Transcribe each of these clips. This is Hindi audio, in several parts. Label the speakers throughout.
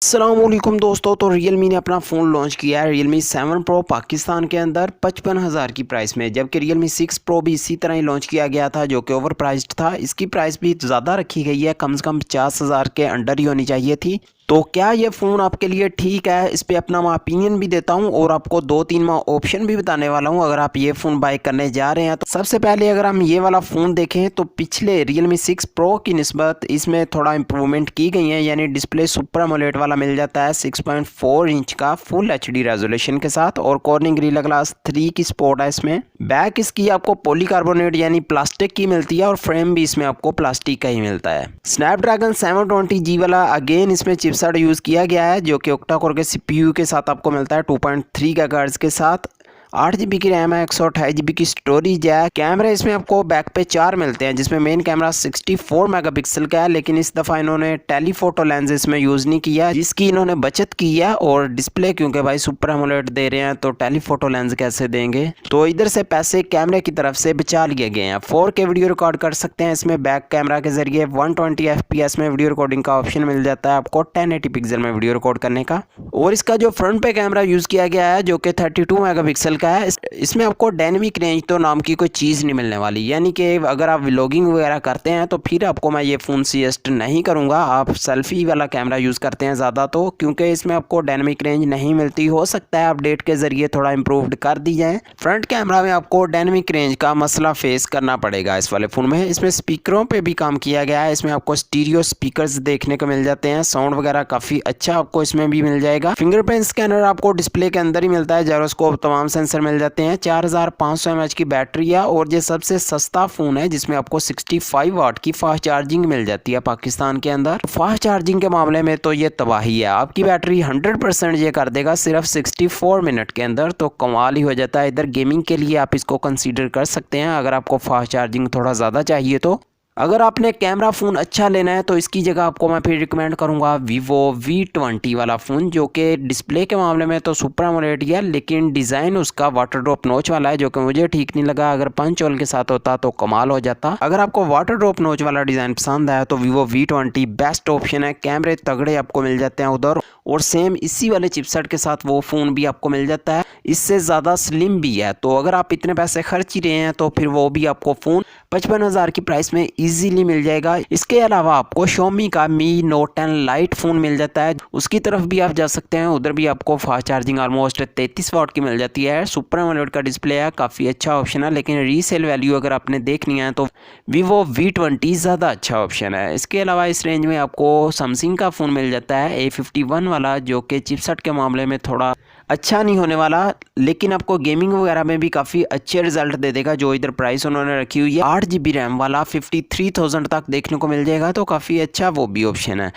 Speaker 1: अस्सलामुअलैकुम दोस्तों। तो Realme ने अपना फ़ोन लॉन्च किया है Realme 7 Pro पाकिस्तान के अंदर 55,000 की प्राइस में, जबकि Realme 6 Pro भी इसी तरह ही लॉन्च किया गया था जो कि ओवर प्राइस्ड था। इसकी प्राइस भी ज़्यादा रखी गई है, कम से कम 50,000 के अंडर ही होनी चाहिए थी। तो क्या ये फ़ोन आपके लिए ठीक है, इस पे अपना मैं ओपिनियन भी देता हूँ और आपको 2-3 मैं ऑप्शन भी बताने वाला हूँ अगर आप ये फ़ोन बाय करने जा रहे हैं। तो सबसे पहले अगर हम ये वाला फ़ोन देखें तो पिछले Realme 6 Pro की निस्बत इसमें थोड़ा इंप्रूवमेंट की गई है, यानी डिस्प्ले सुपर एमोलेड वाला मिल जाता है 6.4 इंच का फुल एचडी रेजोल्यूशन के साथ, और कॉर्निंग ग्रिल ग्लास 3 की सपोर्ट है इसमें। बैक इसकी आपको पॉलीकार्बोनेट यानी प्लास्टिक की मिलती है और फ्रेम भी इसमें आपको प्लास्टिक का ही मिलता है। स्नैपड्रैगन 720G वाला अगेन इसमें चिपसेट यूज़ किया गया है जो कि ऑक्टा कोर के सीपीयू के साथ आपको मिलता है 2.3 गीगाहर्ट्ज़ के साथ। 8 GB की रैम है, 128 GB की स्टोरेज है। कैमरे इसमें आपको बैक पे 4 मिलते हैं, जिसमें मेन कैमरा 64 मेगापिक्सल का है, लेकिन इस दफ़ा इन्होंने टेलीफोटो लेंस इसमें यूज़ नहीं किया, जिसकी इन्होंने बचत की है। और डिस्प्ले क्योंकि भाई सुपर एमोलेड दे रहे हैं तो टेलीफोटो लेंस कैसे देंगे, तो इधर से पैसे कैमरे की तरफ से बचा लिए गए हैं। 4K वीडियो रिकॉर्ड कर सकते हैं इसमें बैक कैमरा के जरिए। 120 FPS में वीडियो रिकॉर्डिंग का ऑप्शन मिल जाता है आपको 1080 पिक्सल में वीडियो रिकॉर्ड करने का। और इसका जो फ्रंट पे कैमरा यूज़ किया गया है जो कि 32 मेगापिक्सल का है, इसमें आपको डायनेमिक रेंज तो नाम की कोई चीज़ नहीं मिलने वाली, यानी कि अगर आप व्लॉगिंग वगैरह करते हैं तो फिर आपको मैं ये फ़ोन सजेस्ट नहीं करूँगा। आप सेल्फी वाला कैमरा यूज़ करते हैं ज़्यादा, तो क्योंकि इसमें आपको डायनेमिक रेंज नहीं मिलती। हो सकता है अपडेट के ज़रिए थोड़ा इम्प्रूव्ड कर दी जाए। फ्रंट कैमरा में आपको डायनेमिक रेंज का मसला फेस करना पड़ेगा इस वाले फ़ोन में। इसमें स्पीकरों पर भी काम किया गया है, इसमें आपको स्टीरियो स्पीकर्स देखने को मिल जाते हैं, साउंड वगैरह काफ़ी अच्छा आपको इसमें भी मिल जाएगा। फिंगरप्रिंट स्कैनर आपको डिस्प्ले के अंदर ही मिलता है, जायरोस्कोप तमाम सेंसर मिल जाते हैं। 4500 mAh की बैटरी है और ये सबसे सस्ता फ़ोन है जिसमें आपको 65 वाट की फास्ट चार्जिंग मिल जाती है पाकिस्तान के अंदर। फास्ट चार्जिंग के मामले में तो ये तबाही है, आपकी बैटरी 100% ये कर देगा सिर्फ 64 मिनट के अंदर, तो कमाल ही हो जाता है। इधर गेमिंग के लिए आप इसको कंसीडर कर सकते हैं अगर आपको फास्ट चार्जिंग थोड़ा ज़्यादा चाहिए तो। अगर आपने कैमरा फ़ोन अच्छा लेना है तो इसकी जगह आपको मैं फिर रिकमेंड करूंगा Vivo V20 वाला फ़ोन, जो कि डिस्प्ले के मामले में तो सुपर एमोलेड ही है, लेकिन डिज़ाइन उसका वाटर ड्रॉप नोच वाला है जो कि मुझे ठीक नहीं लगा। अगर पंच होल के साथ होता तो कमाल हो जाता। अगर आपको वाटर ड्रॉप नोच वाला डिज़ाइन पसंद आया तो Vivo V20 बेस्ट ऑप्शन है। कैमरे तगड़े आपको मिल जाते हैं उधर, और सेम इसी वाले चिपसेट के साथ वो फ़ोन भी आपको मिल जाता है, इससे ज़्यादा स्लिम भी है। तो अगर आप इतने पैसे खर्च ही रहे हैं तो फिर वो भी आपको फ़ोन 55,000 की प्राइस में इजीली मिल जाएगा। इसके अलावा आपको Xiaomi का Mi Note 10 लाइट फ़ोन मिल जाता है, उसकी तरफ भी आप जा सकते हैं। उधर भी आपको फास्ट चार्जिंग ऑलमोस्ट 33 वाट की मिल जाती है। सुपर एमोलेड का डिस्प्ले है, काफ़ी अच्छा ऑप्शन है, लेकिन रीसेल वैल्यू अगर आपने देखनी है तो Vivo V20 ज़्यादा अच्छा ऑप्शन है। इसके अलावा इस रेंज में आपको सैमसंग का फ़ोन मिल जाता है A51 वाला, जो कि चिपसेट के मामले में थोड़ा अच्छा नहीं होने वाला, लेकिन आपको गेमिंग वगैरह में भी काफ़ी अच्छे रिजल्ट दे देगा। जो इधर प्राइस उन्होंने रखी हुई है 8 GB रैम वाला 53,000 तक देखने को मिल जाएगा, तो काफ़ी अच्छा वो भी ऑप्शन है।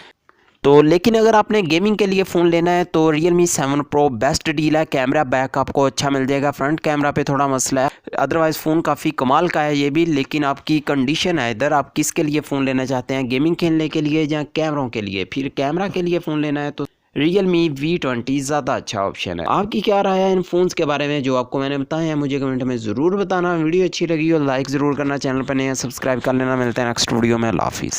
Speaker 1: तो लेकिन अगर आपने गेमिंग के लिए फ़ोन लेना है तो Realme 7 Pro बेस्ट डील है। कैमरा बैक आपको अच्छा मिल जाएगा, फ्रंट कैमरा पे थोड़ा मसला है, अदरवाइज़ फ़ोन काफ़ी कमाल का है ये भी। लेकिन आपकी कंडीशन है इधर, आप किसके लिए फ़ोन लेना चाहते हैं, गेमिंग खेलने के लिए या कैमरों के लिए। फिर कैमरा के लिए फ़ोन लेना है तो Realme V20 ज़्यादा अच्छा ऑप्शन है। आपकी क्या राय है इन फ़ोन्स के बारे में जो आपको मैंने बताया है, मुझे कमेंट में ज़रूर बताना। वीडियो अच्छी लगी हो लाइक ज़रूर करना, चैनल पर नए सब्सक्राइब कर लेना। मिलते हैं नेक्स्ट वीडियो में। अल्लाह हाफिज़।